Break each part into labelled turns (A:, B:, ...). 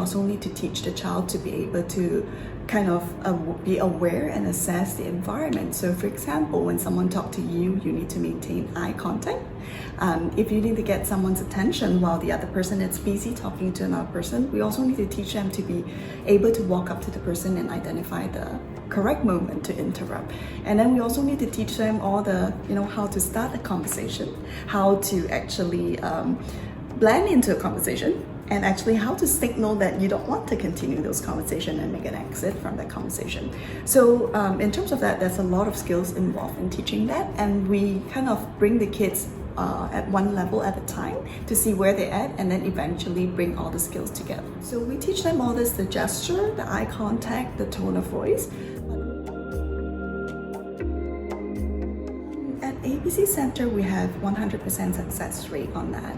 A: also need to teach the child to be able to kind of be aware and assess the environment. So for example, when someone talks to you, you need to maintain eye contact. If you need to get someone's attention while the other person is busy talking to another person, we also need to teach them to be able to walk up to the person and identify the correct moment to interrupt. And then we also need to teach them all the, how to start a conversation, how to actually blend into a conversation, and actually how to signal that you don't want to continue those conversations and make an exit from that conversation. So in terms of that, there's a lot of skills involved in teaching that, and we kind of bring the kids at one level at a time to see where they're at, and then eventually bring all the skills together. So we teach them all this, the gesture, the eye contact, the tone of voice. At ABC Center, we have 100% success rate on that.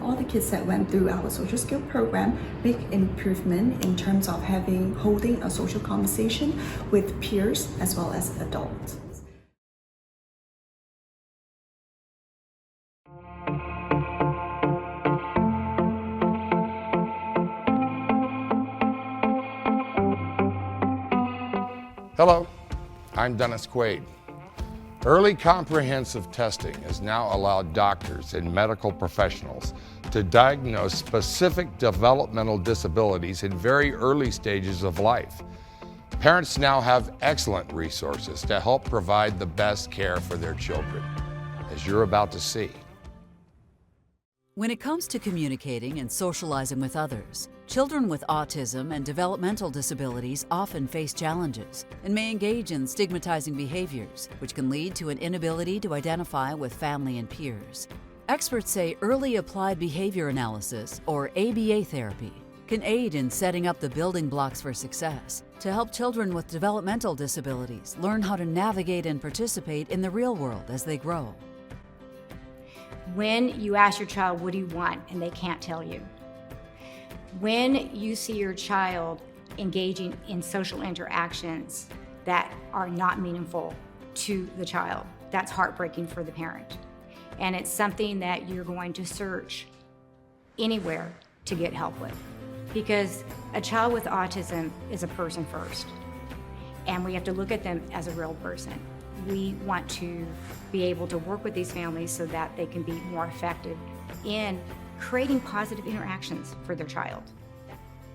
A: All the kids that went through our social skill program, big improvement in terms of holding a social conversation with peers as well as adults.
B: Hello, I'm Dennis Quaid. Early comprehensive testing has now allowed doctors and medical professionals to diagnose specific developmental disabilities in very early stages of life. Parents now have excellent resources to help provide the best care for their children, as you're about to see.
C: When it comes to communicating and socializing with others, children with autism and developmental disabilities often face challenges and may engage in stigmatizing behaviors, which can lead to an inability to identify with family and peers. Experts say early applied behavior analysis, or ABA therapy, can aid in setting up the building blocks for success to help children with developmental disabilities learn how to navigate and participate in the real world as they grow.
D: When you ask your child, what do you want, and they can't tell you. When you see your child engaging in social interactions that are not meaningful to the child, that's heartbreaking for the parent. And it's something that you're going to search anywhere to get help with. Because a child with autism is a person first, and we have to look at them as a real person. We want to be able to work with these families so that they can be more effective in creating positive interactions for their child.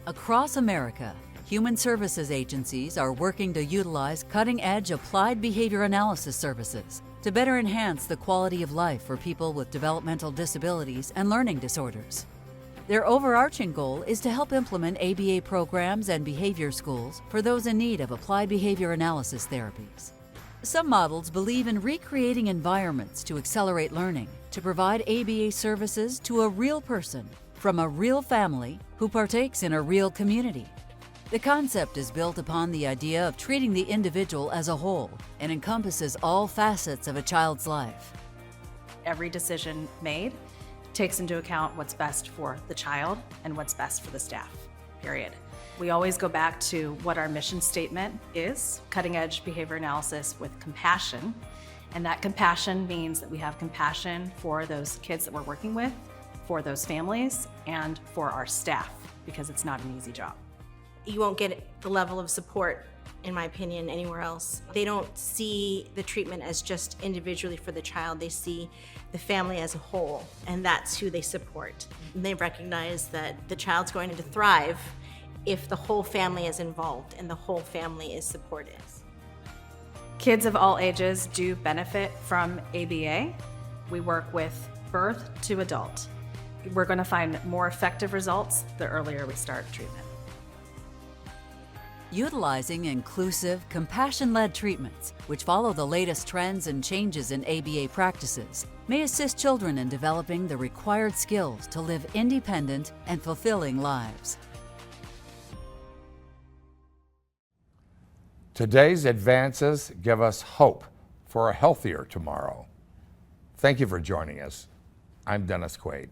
C: Across America, human services agencies are working to utilize cutting-edge applied behavior analysis services to better enhance the quality of life for people with developmental disabilities and learning disorders. Their overarching goal is to help implement ABA programs and behavior schools for those in need of applied behavior analysis therapies. Some models believe in recreating environments to accelerate learning, to provide ABA services to a real person from a real family who partakes in a real community. The concept is built upon the idea of treating the individual as a whole and encompasses all facets of a child's life.
E: Every decision made takes into account what's best for the child and what's best for the staff, period. We always go back to what our mission statement is, cutting-edge behavior analysis with compassion. And that compassion means that we have compassion for those kids that we're working with, for those families, and for our staff, because it's not an easy job.
F: You won't get the level of support, in my opinion, anywhere else. They don't see the treatment as just individually for the child. They see the family as a whole, and that's who they support. And they recognize that the child's going to thrive if the whole family is involved and the whole family is supported.
E: Kids of all ages do benefit from ABA. We work with birth to adult. We're going to find more effective results the earlier we start treatment.
C: Utilizing inclusive, compassion-led treatments, which follow the latest trends and changes in ABA practices, may assist children in developing the required skills to live independent and fulfilling lives.
B: Today's advances give us hope for a healthier tomorrow. Thank you for joining us. I'm Dennis Quaid.